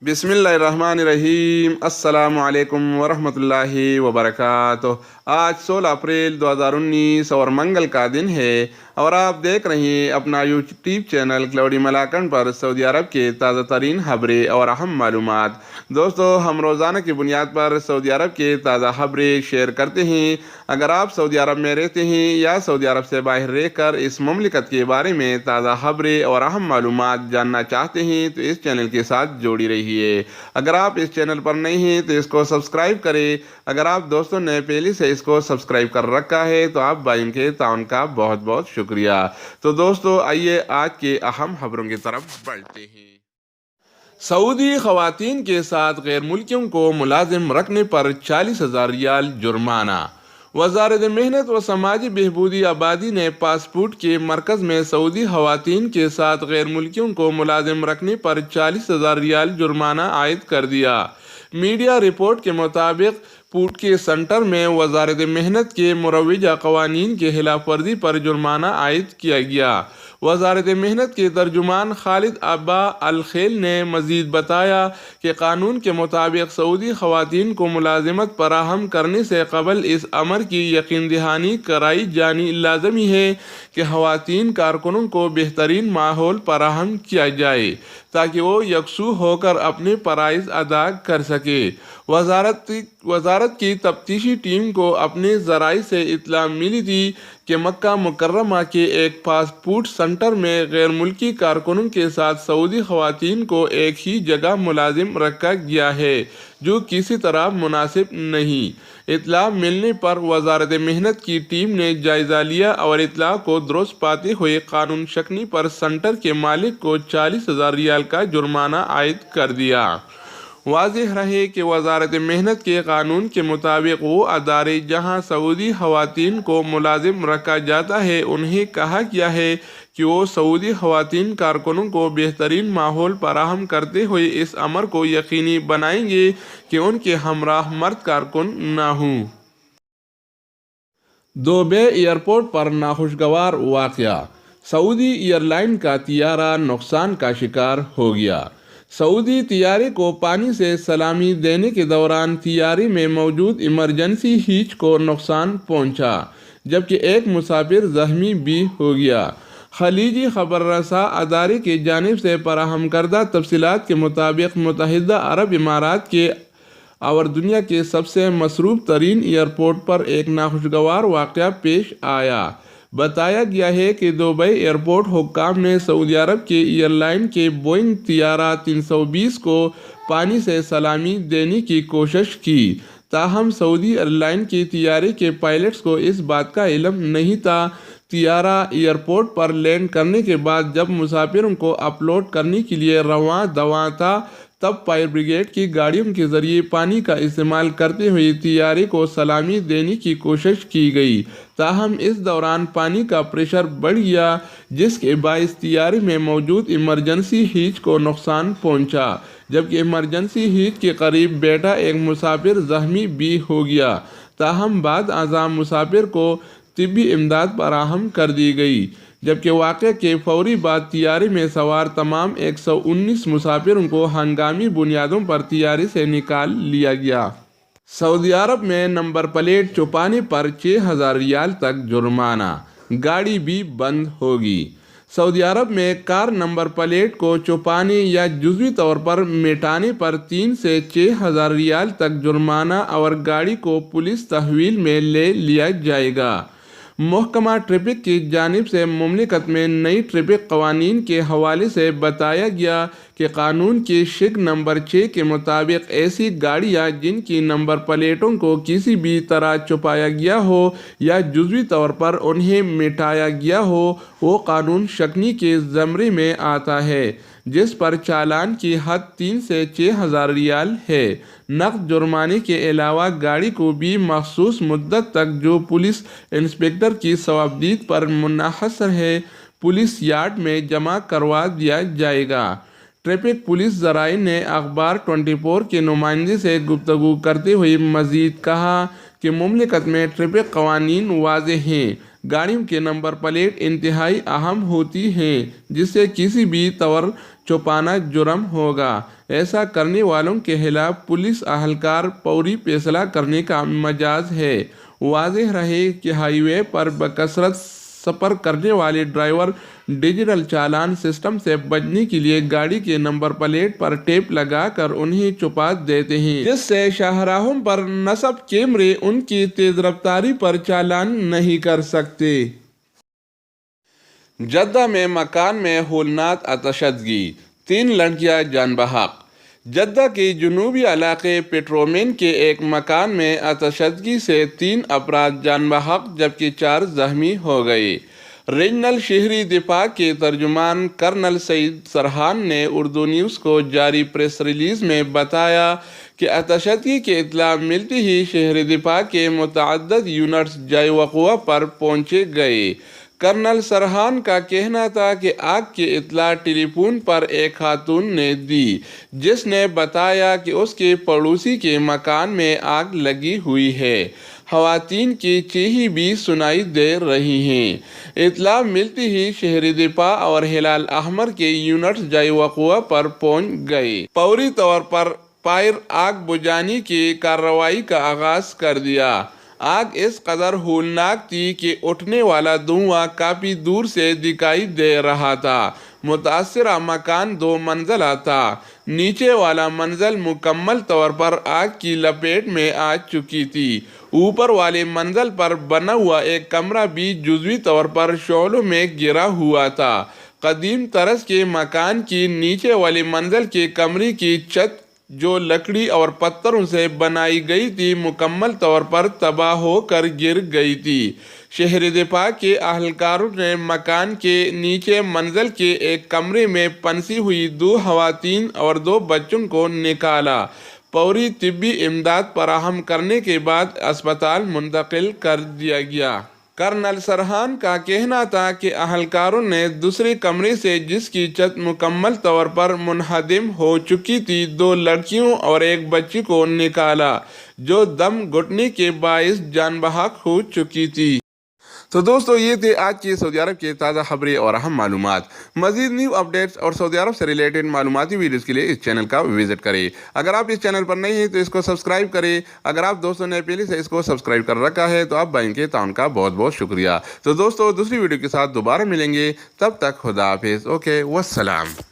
बिस्मिल्लाहिर्रहमानिर्रहीम। अस्सलामु अलैकुम वरहमतुल्लाहि वबरकातुह। आज 16 अप्रैल 2019 और मंगल का दिन है और आप देख रहे हैं अपना यूट्यूब चैनल क्लाउडी मलाकन पर सऊदी अरब के ताज़ा तरीन खबरें और अहम मालूमात। दोस्तों, हम रोज़ाना की बुनियाद पर सऊदी अरब के ताज़ा खबरें शेयर करते हैं। अगर आप सऊदी अरब में रहते हैं या सऊदी अरब से बाहर रहकर इस मुमलिकत के बारे में ताज़ा खबरें और अहम मालूमात जानना चाहते हैं तो इस चैनल के साथ जोड़ी रहिए। अगर आप इस चैनल पर नए हैं तो इसको सब्सक्राइब करें। अगर आप दोस्तों ने पहले से इसको सब्सक्राइब कर रखा है तो आप भाई के ताउन का बहुत बहुत शुक्रिया। तो दोस्तों, आइए आज के अहम खबरों की तरफ बढ़ते हैं। सऊदी खवातीन के साथ गैर मुल्कियों को मुलाजिम रखने पर 40,000 रियाल जुर्माना। वज़ारत मेहनत व समाजी बहबूदी आबादी ने पासपोर्ट के मरकज़ में सऊदी खवातीन के साथ गैर मुल्कियों को मुलाजिम रखने पर 40,000 रियाल जुर्माना आयद कर दिया। मीडिया रिपोर्ट के मुताबिक पूट के सेंटर में वज़ारत मेहनत के मुरवजा कवानीन के खिलाफ वर्जी पर जुर्माना आयद किया गया। वज़ारत मेहनत के तर्जुमान खालिद अब्बा अल खेल ने मज़ीद बताया कि कानून के मुताबिक सऊदी खवातीन को मुलाजिमत फराहम करने से कबल इस अमर की यकीन दहानी कराई जानी लाजमी है कि खवातीन कारकुनों को बेहतरीन माहौल फराहम किया जाए ताकि वो यकसू होकर अपने फ़राइज़ अदा कर सके। वज़ारत की तफ्तीशी टीम को अपने ज़राई से इत्तला मिली थी कि मक्का मुकर्रमा के एक पासपोर्ट सेंटर में गैर मुल्की कारकुनों के साथ सऊदी खवातीन को एक ही जगह मुलाजिम रखा गया है, जो किसी तरह मुनासिब नहीं। इत्तला मिलने पर वज़ारत मेहनत की टीम ने जायज़ा लिया और इत्तला को दुरुस्त पाते हुए कानून शकनी पर सेंटर के मालिक को 40,000 रियाल का जुर्माना आयद कर दिया। वाज़ेह रहे कि वज़ारत मेहनत के कानून के मुताबिक वो अदारे जहाँ सऊदी खवातीन को मुलाजिम रखा जाता है उन्हें कहा गया है कि वो सऊदी खवातीन कारकुनों को बेहतरीन माहौल फराहम करते हुए इस अमर को यकीनी बनाएंगे कि उनके हमराह मर्द कारकुन ना हों। दुबई एयरपोर्ट पर नाखुशगवार वाक़या। सऊदी एयरलाइन का तियारा नुकसान का शिकार हो गया। सऊदी तियारे को पानी से सलामी देने के दौरान तियारे में मौजूद इमरजेंसी हीच को नुकसान पहुंचा, जबकि एक मुसाफिर जख्मी भी हो गया। खलीजी खबर रसा अदारे की जानिब से फराहम करदा तफसीलात के मुताबिक मुत्तहिदा अरब इमारात के और दुनिया के सबसे मसरूफ़ तरीन एयरपोर्ट पर एक नाखुशगवार वाक़या पेश आया। बताया गया है कि दुबई एयरपोर्ट हुक्काम ने सऊदी अरब के एयरलाइन के बोइंग तियारा 320 को पानी से सलामी देने की कोशिश की, ताहम सऊदी एयरलाइन के तियारे के पायलट्स को इस बात का इल्म नहीं था। तियारा एयरपोर्ट पर लैंड करने के बाद जब मुसाफिरों को अपलोड करने के लिए रवां दवा था, तब फायर ब्रिगेड की गाड़ियों के जरिए पानी का इस्तेमाल करते हुए तियारे को सलामी देने की कोशिश की गई, ताहम इस दौरान पानी का प्रेशर बढ़ गया, जिसके बायस तियारे में मौजूद इमरजेंसी हीच को नुकसान पहुंचा, जबकि इमरजेंसी हीच के करीब बैठा एक मुसाफिर जख्मी भी हो गया। ताहम बाद आज़ाम मुसाफिर को तिब्बी इमदाद फराहम कर दी गई, जबकि वाक़े के फौरी बाद तियारे में सवार तमाम 119 मुसाफिरों को हंगामी बुनियादों पर तियारे से निकाल लिया गया। सऊदी अरब में नंबर प्लेट छुपाने पर 6,000 रियाल तक जुर्माना, गाड़ी भी बंद होगी। सऊदी अरब में कार नंबर प्लेट को छुपाने या जुज़वी तौर पर मिटाने पर 3 से 6,000 रियाल तक जुर्माना और गाड़ी को पुलिस तहवील में ले लिया जाएगा। महकमा ट्रैफिक की जानिब से मुमलिकत में नई ट्रैफिक कवानीन के हवाले से बताया गया कि कानून के शिक नंबर 6 के मुताबिक ऐसी गाड़ियां जिनकी नंबर प्लेटों को किसी भी तरह छुपाया गया हो या जुज़वी तौर पर उन्हें मिटाया गया हो, वो कानून शकनी के ज़मरे में आता है, जिस पर चालान की हद 3 से 6,000 रियाल है। नक़द जुर्माने के अलावा गाड़ी को भी मखसूस मुद्दत तक जो पुलिस इंस्पेक्टर की सवाबदीद पर मुनहसर है, पुलिस यार्ड में जमा करवा दिया जाएगा। ट्रैफिक पुलिस ज़राए ने अखबार 24 के नुमाइंदे से गुफ्तगू करते हुए मज़ीद कहा कि मुमलिकत में ट्रैफिक कवानीन वाज़ेह हैं। गाड़ियों के नंबर प्लेट इंतहाई अहम होती हैं, जिससे किसी भी तौर छुपाना जुर्म होगा। ایسا کرنے والوں کے خلاف پولیس اہلکار فوری فیصلہ کرنے کا مجاز ہے۔ واضح رہے کہ ہائی وے پر بکثرت سفر کرنے والے ڈرائیور ڈیجیٹل چالان سسٹم سے بچنے کے لیے گاڑی کے نمبر پلیٹ پر ٹیپ لگا کر انہیں چھپا دیتے ہیں، جس سے شاہراہوں پر نصب کیمرے ان کی تیز رفتاری پر چالان نہیں کر سکتے۔ جدہ میں مکان میں ہولناک آتشزدگی، 3 لڑکیاں جان بحق۔ جدہ کے جنوبی علاقے پیٹرومین کے ایک مکان میں آتشزدگی سے 3 افراد جان بحق جبکہ 4 زخمی ہو گئے۔ ریجنل شہری دفاع کے ترجمان کرنل سعید سرحان نے اردو نیوز کو جاری پریس ریلیز میں بتایا کہ آتشزدگی کی اطلاع ملتے ہی شہری دفاع کے متعدد یونٹس جائے وقوع پر پہنچے گئے۔ کرنل سرحان کا کہنا تھا کہ آگ کی اطلاع ٹیلی فون پر ایک خاتون نے دی، جس نے بتایا کہ اس کے پڑوسی کے مکان میں آگ لگی ہوئی ہے۔ خواتین کی چیخیں بھی سنائی دے رہی ہیں۔ اطلاع ملتی ہی شہری دفاع اور ہلال احمر کے یونٹس جائے وقوع پر پہنچ گئے۔ فوری طور پر فائر آگ بجھانے کی کارروائی کا آغاز کر دیا۔ آگ اس قدر ہولناک تھی کہ اٹھنے والا دھواں کافی دور سے دکھائی دے رہا تھا۔ متاثرہ مکان 2 منزلہ تھا۔ نیچے والا منزل مکمل طور پر آگ کی لپیٹ میں آ چکی تھی۔ اوپر والے منزل پر بنا ہوا ایک کمرہ بھی جزوی طور پر شعلوں میں گرا ہوا تھا۔ قدیم طرز کے مکان کی نیچے والے منزل کے کمرے کی چھت، جو لکڑی اور پتھروں سے بنائی گئی تھی، مکمل طور پر تباہ ہو کر گر گئی تھی۔ شہری دفاع کے اہلکاروں نے مکان کے نیچے منزل کے ایک کمرے میں پھنسی ہوئی 2 خواتین اور 2 بچوں کو نکالا۔ فوری طبی امداد فراہم کرنے کے بعد اسپتال منتقل کر دیا گیا۔ کرنل سرحان کا کہنا تھا کہ اہلکاروں نے دوسرے کمرے سے، جس کی چھت مکمل طور پر منہدم ہو چکی تھی، 2 لڑکیوں اور ایک بچی کو نکالا، جو دم گھٹنے کے باعث جان بحق ہو چکی تھی۔ تو دوستو، یہ تھے آج کی سعودی عرب کے تازہ خبریں اور اہم معلومات۔ مزید نیو اپڈیٹس اور سعودی عرب سے ریلیٹڈ معلوماتی ویڈیوز کے لیے اس چینل کا وزٹ کریں۔ اگر آپ اس چینل پر نئے ہیں تو اس کو سبسکرائب کریں۔ اگر آپ دوستوں نے پہلے سے اس کو سبسکرائب کر رکھا ہے تو آپ بھائیں کے تعاون کا بہت بہت شکریہ۔ تو دوستو، دوسری ویڈیو کے ساتھ دوبارہ ملیں گے، تب تک خدا حافظ۔ اوکے، والسلام۔